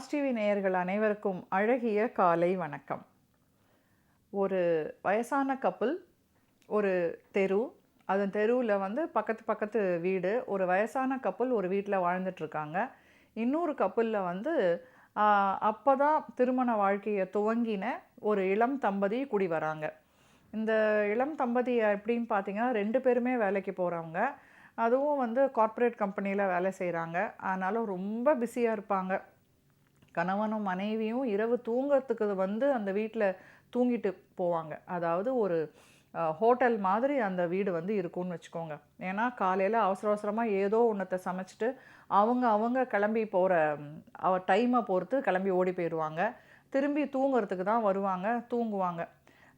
Mass TV நேயர்கள் அனைவருக்கும் அழகிய காலை வணக்கம். ஒரு வயசான கப்புள், ஒரு தெரு, அதன் தெருவில் வந்து பக்கத்து பக்கத்து வீடு. ஒரு வயசான கப்புள் ஒரு வீட்டில் வாழ்ந்துட்டுருக்காங்க. இன்னொரு கப்புளில் வந்து அப்போ தான் திருமண வாழ்க்கையை துவங்கின ஒரு இளம் தம்பதி குடி வராங்க. இந்த இளம் தம்பதி எப்படின்னு பார்த்தீங்கன்னா 2 பேருமே வேலைக்கு போகிறவங்க. அதுவும் வந்து கார்ப்பரேட் கம்பெனியில் வேலை செய்கிறாங்க. அதனால் ரொம்ப பிஸியாக இருப்பாங்க. கணவனும் மனைவியும் இரவு தூங்கறதுக்கு வந்து அந்த வீட்டில் தூங்கிட்டு போவாங்க. அதாவது ஒரு ஹோட்டல் மாதிரி அந்த வீடு வந்து இருக்கும்னு வச்சுக்கோங்க. ஏன்னா காலையில் அவசர அவசரமாக ஏதோ ஒன்றத்தை சமைச்சிட்டு அவங்க கிளம்பி போகிற டைமை பொறுத்து கிளம்பி ஓடி போயிடுவாங்க. திரும்பி தூங்குறதுக்கு தான் வருவாங்க, தூங்குவாங்க.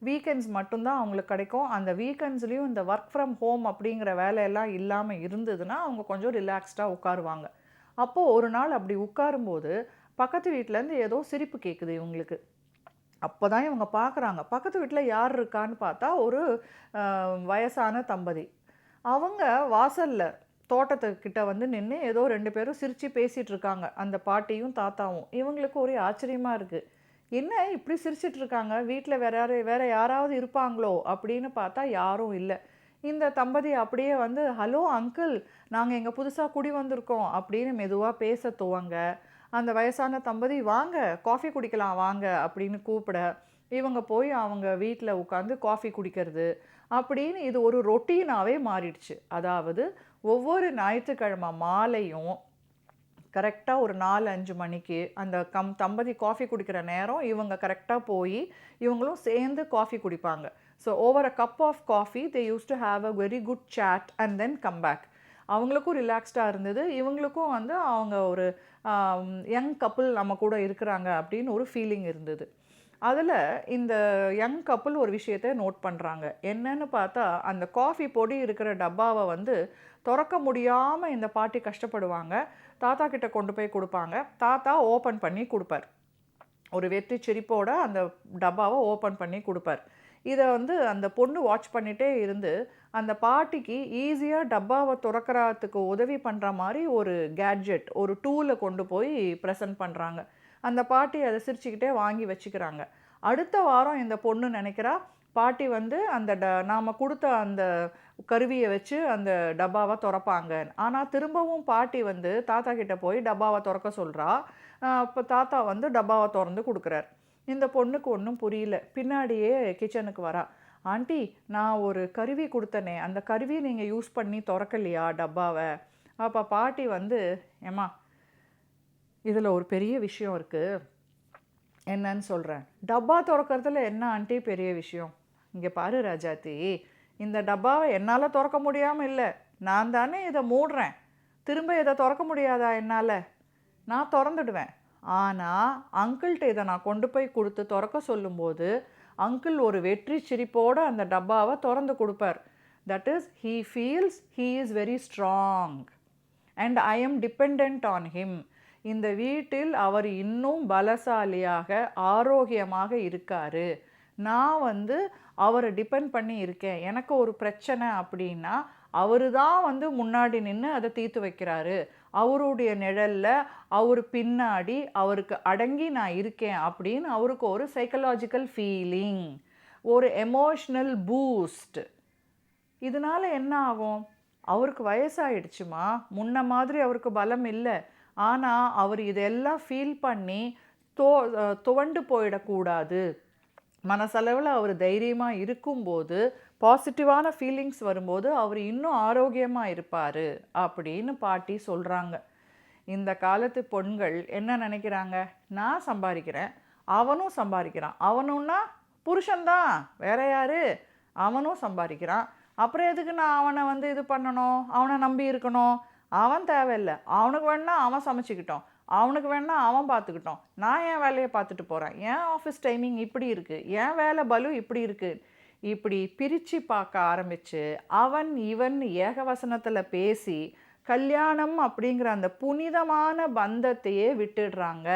வீக்கெண்ட்ஸ் மட்டும்தான் அவங்களுக்கு கிடைக்கும். அந்த வீக்கெண்ட்ஸ்லேயும் இந்த ஒர்க் ஃப்ரம் ஹோம் அப்படிங்கிற வேலையெல்லாம் இல்லாமல் இருந்ததுன்னா அவங்க கொஞ்சம் ரிலாக்ஸ்டாக உட்காருவாங்க. அப்போது ஒரு நாள் அப்படி உட்காரும்போது பக்கத்து வீட்டிலேருந்து ஏதோ சிரிப்பு கேட்குது இவங்களுக்கு. அப்போ தான் இவங்க பார்க்குறாங்க, பக்கத்து வீட்டில் யார் இருக்கான்னு பார்த்தா ஒரு வயசான தம்பதி. அவங்க வாசலில் தோட்டத்துக்கிட்ட வந்து நின்று ஏதோ 2 பேரும் சிரித்து பேசிகிட்டு இருக்காங்க, அந்த பாட்டியும் தாத்தாவும். இவங்களுக்கு ஒரே ஆச்சரியமாக இருக்குது. என்ன இப்படி சிரிச்சிட்டு இருக்காங்க, வீட்டில் வேற யாராவது இருப்பாங்களோ அப்படின்னு பார்த்தா யாரும் இல்லை. இந்த தம்பதி அப்படியே வந்து, ஹலோ அங்கிள், நாங்கள் இங்கே புதுசாக குடி வந்திருக்கோம் அப்படின்னு மெதுவாக பேச துவங்க, அந்த வயசான தம்பதி வாங்க காஃபி குடிக்கலாம் வாங்க அப்படின்னு கூப்பிட, இவங்க போய் அவங்க வீட்டில் உட்காந்து காஃபி குடிக்கிறது அப்படின்னு இது ஒரு ரொட்டீனாகவே மாறிடுச்சு. அதாவது ஒவ்வொரு ஞாயிற்றுக்கிழமை மாலையும் கரெக்டாக ஒரு 4-5 மணிக்கு அந்த தம்பதி காஃபி குடிக்கிற நேரம் இவங்க கரெக்டாக போய் இவங்களும் சேர்ந்து காஃபி குடிப்பாங்க. So over a cup of coffee they used to have a very good chat and then come back. அவங்களுக்கும் ரிலாக்ஸ்டாக இருந்தது, இவங்களுக்கும் வந்து அவங்க ஒரு யங் கப்புள் நம்ம கூட இருக்கிறாங்க அப்படின்னு ஒரு ஃபீலிங் இருந்தது. அதில் இந்த யங் கப்புள் ஒரு விஷயத்தை நோட் பண்ணுறாங்க. என்னன்னு பார்த்தா அந்த காஃபி பொடி இருக்கிற டப்பாவை வந்து திறக்க முடியாமல் இந்த பாட்டி கஷ்டப்படுவாங்க. தாத்தா கிட்ட கொண்டு போய் கொடுப்பாங்க. தாத்தா ஓப்பன் பண்ணி கொடுப்பார். ஒரு வெற்றி சிரிப்போட அந்த டப்பாவை ஓப்பன் பண்ணி கொடுப்பார். இதை வந்து அந்த பொண்ணு வாட்ச் பண்ணிகிட்டே இருந்து அந்த பாட்டிக்கு ஈஸியாக டப்பாவை திறக்கிறதுக்கு உதவி பண்ணுற மாதிரி ஒரு கேட்ஜெட், ஒரு டூலை கொண்டு போய் ப்ரெசன்ட் பண்ணுறாங்க. அந்த பாட்டி அதை சிரிச்சுக்கிட்டே வாங்கி வச்சுக்கிறாங்க. அடுத்த வாரம் இந்த பொண்ணு நினைக்கிறா பாட்டி வந்து அந்த நாம் கொடுத்த அந்த கருவியை வச்சு அந்த டப்பாவை திறப்பாங்க. ஆனால் திரும்பவும் பாட்டி வந்து தாத்தா கிட்ட போய் டப்பாவை திறக்க சொல்கிறா. அப்போ தாத்தா வந்து டப்பாவை திறந்து கொடுக்குறார். இந்த பொண்ணுக்கு ஒன்றும் புரியல. பின்னாடியே கிச்சனுக்கு வரா. ஆண்டி, நான் ஒரு கருவி கொடுத்தனே, அந்த கருவியை நீங்கள் யூஸ் பண்ணி திறக்கலையா டப்பாவை? அப்போ பாட்டி வந்து, ஏம்மா இதில் ஒரு பெரிய விஷயம் இருக்குது, என்னன்னு சொல்கிறேன். டப்பா திறக்கிறதுல என்ன ஆண்டி பெரிய விஷயம்? இங்கே பாரு ராஜாத்தி, இந்த டப்பாவை என்னால் திறக்க முடியாமல் இல்லை, நான் தானே இதை மூடுறேன். திரும்ப இதை திறக்க முடியாதா என்னால்? நான் திறந்துடுவேன். ஆனால் அங்கிள்கிட்ட இதை நான் கொண்டு போய் கொடுத்து திறக்க சொல்லும்போது அங்கிள் ஒரு வெற்றி சிரிப்போடு அந்த டப்பாவை திறந்து கொடுப்பார். That is he feels he is very strong and I am depend on him. இந்த வீட்டில் அவர் இன்னும் பலசாலியாக ஆரோக்கியமாக இருக்கார். நான் வந்து அவரை டிபெண்ட் பண்ணி இருக்கேன். எனக்கு ஒரு பிரச்சனை அப்படின்னா அவரு தான் வந்து முன்னாடி நின்று அதை தீர்த்து வைக்கிறாரு. அவருடைய நிழலில் அவர் பின்னாடி அவருக்கு அடங்கி நான் இருக்கேன் அப்படின்னு அவருக்கு ஒரு சைக்கலாஜிக்கல் ஃபீலிங், ஒரு எமோஷ்னல் பூஸ்ட். இதனால் என்ன ஆகும்? அவருக்கு வயசாயிடுச்சுமா, முன்ன மாதிரி அவருக்கு பலம் இல்லை. ஆனால் அவர் இதெல்லாம் ஃபீல் பண்ணி துவண்டு போயிடக்கூடாது. மனசளவில் அவர் தைரியமாக இருக்கும்போது, பாசிட்டிவான ஃபீலிங்ஸ் வரும்போது அவர் இன்னும் ஆரோக்கியமாக இருப்பார் அப்படின்னு பாட்டி சொல்கிறாங்க. இந்த காலத்து பெண்கள் என்ன நினைக்கிறாங்க? நான் சம்பாதிக்கிறேன், அவனும் சம்பாதிக்கிறான். அவனும்னா புருஷன்தான், வேற யார்? அவனும் சம்பாதிக்கிறான். அப்புறம் எதுக்கு நான் அவனை வந்து இது பண்ணணும், அவனை நம்பி இருக்கணும்? அவன் தேவையில்லை. அவனுக்கு வேணா அவன் சமைச்சிக்கிட்டோம், அவனுக்கு வேணா அவன் பார்த்துக்கிட்டோம். நான் என் வேலையை பார்த்துட்டு போகிறேன். என் ஆஃபீஸ் டைமிங் இப்படி இருக்குது, என் வேலை பலு இப்படி இருக்குது. இப்படி பிரித்து பார்க்க ஆரம்பித்து அவன் இவன் ஏகவசனத்தில் பேசி கல்யாணம் அப்படிங்கிற அந்த புனிதமான பந்தத்தையே விட்டுடுறாங்க.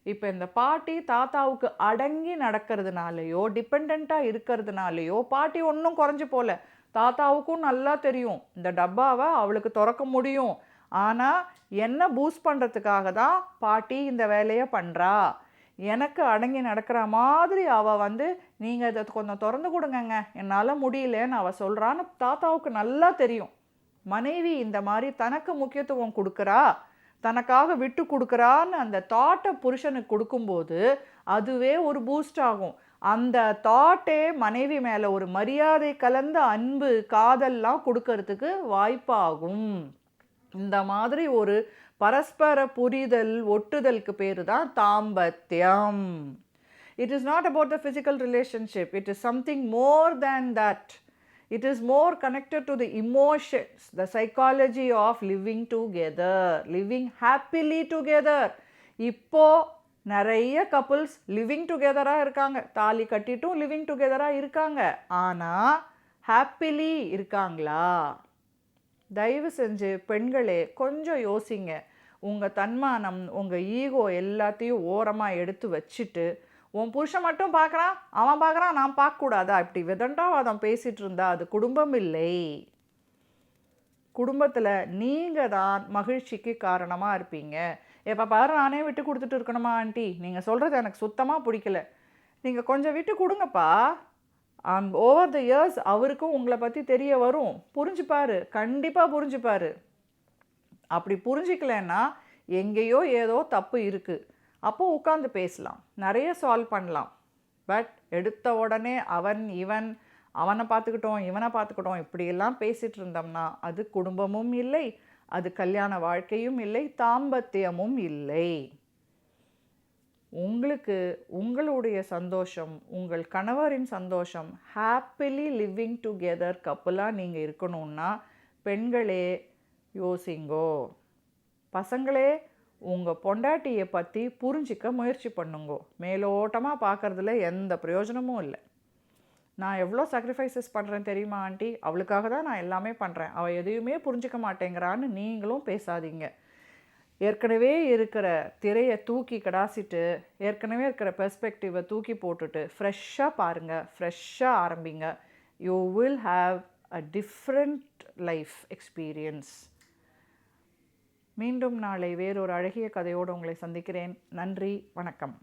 இப்போ இந்த பாட்டி தாத்தாவுக்கு அடங்கி நடக்கிறதுனாலையோ டிபெண்ட்டாக இருக்கிறதுனாலையோ பாட்டி ஒன்றும் குறைஞ்சி போல. தாத்தாவுக்கும் நல்லா தெரியும் இந்த டப்பாவை அவளுக்கு திறக்க முடியும், ஆனால் என்ன பூஸ்ட் பண்ணுறதுக்காக தான் பாட்டி இந்த வேலையை பண்ணுறா. எனக்கு அடங்கி நடக்கிற மாதிரி அவள் வந்து நீங்கள் இதை கொஞ்சம் திறந்து கொடுங்கங்க, என்னால் முடியலன்னு அவள் சொல்கிறான்னு தாத்தாவுக்கு நல்லா தெரியும். மனைவி இந்த மாதிரி தனக்கு முக்கியத்துவம் கொடுக்குறா, தனக்காக விட்டு கொடுக்குறான்னு அந்த தாட்டை புருஷனுக்கு கொடுக்கும்போது அதுவே ஒரு பூஸ்ட் ஆகும். அந்த தாட்டே மனைவி மேலே ஒரு மரியாதை கலந்த அன்பு காதல்லாம் கொடுக்கறதுக்கு வாய்ப்பாகும். இந்த மாதிரி ஒரு பரஸ்பர புரிதல் ஒட்டுதலுக்கு பேரு தான் தாம்பத்தியம். It is not about the physical relationship. It is something more than that. It is more connected to the emotions, the psychology of living together, living happily together. இப்போ நிறைய கப்புள்ஸ் லிவிங் டுகெதராக இருக்காங்க, தாலி கட்டிட்டும் லிவிங் டுகெதராக இருக்காங்க. ஆனால் happily இருக்காங்களா? தயவு செஞ்சு பெண்களே கொஞ்சம் யோசிங்க. உங்கள் தன்மானம், உங்கள் ஈகோ எல்லாத்தையும் ஓரமாக எடுத்து வச்சுட்டு, உன் புருஷன் மட்டும் பார்க்குறான், அவன் பார்க்குறான், நான் பார்க்கக்கூடாதா, இப்படி விதண்டாவாதம் பேசிகிட்டு இருந்தா அது குடும்பம் இல்லை. குடும்பத்தில் நீங்கள் தான் மகிழ்ச்சிக்கு காரணமாக இருப்பீங்க. எப்போ பாரு நானே விட்டு கொடுத்துட்டு இருக்கணுமா ஆண்டி, நீங்கள் சொல்கிறது எனக்கு சுத்தமாக பிடிக்கல, நீங்கள் கொஞ்சம் விட்டு கொடுங்கப்பா. ஓவர் த இயர்ஸ் அவருக்கும் உங்களை பற்றி தெரிய வரும், புரிஞ்சுப்பார், கண்டிப்பாக புரிஞ்சுப்பார். அப்படி புரிஞ்சிக்கலன்னா எங்கேயோ ஏதோ தப்பு இருக்குது, அப்போது உட்காந்து பேசலாம், நிறைய சால்வ் பண்ணலாம். பட் எடுத்த உடனே அவன் இவன், அவனை பார்த்துக்கிட்டோம் இவனை பார்த்துக்கிட்டோம் இப்படியெல்லாம் பேசிகிட்டு இருந்தோம்னா அது குடும்பமும் இல்லை, அது கல்யாண வாழ்க்கையும் இல்லை, தாம்பத்தியமும் இல்லை. உங்களுக்கு உங்களுடைய சந்தோஷம், உங்கள் கணவரின் சந்தோஷம், ஹாப்பிலி லிவிங் டுகெதர் கப்புலாக நீங்கள் இருக்கணும்னா பெண்களே யோசிங்கோ. பசங்களே உங்கள் பொண்டாட்டியை பற்றி புரிஞ்சிக்க முயற்சி பண்ணுங்கோ. மேலோட்டமாக பார்க்குறதுல எந்த பிரயோஜனமும் இல்லை. நான் எவ்வளோ சாக்ரிஃபைசஸ் பண்ணுறேன் தெரியுமா ஆண்டி, அவளுக்காக தான் நான் எல்லாமே பண்ணுறேன், அவள் எதையுமே புரிஞ்சிக்க மாட்டேங்கிறான்னு நீங்களும் பேசாதீங்க. ஏற்கனவே இருக்கிற திரையை தூக்கி கடாசிட்டு, ஏற்கனவே இருக்கிற பெர்ஸ்பெக்டிவை தூக்கி போட்டுட்டு ஃப்ரெஷ்ஷாக பாருங்கள், ஃப்ரெஷ்ஷாக ஆரம்பிங்க. You will have a different life experience. மீண்டும் நாளை வேறொரு அழகிய கதையோடு உங்களை சந்திக்கிறேன். நன்றி, வணக்கம்.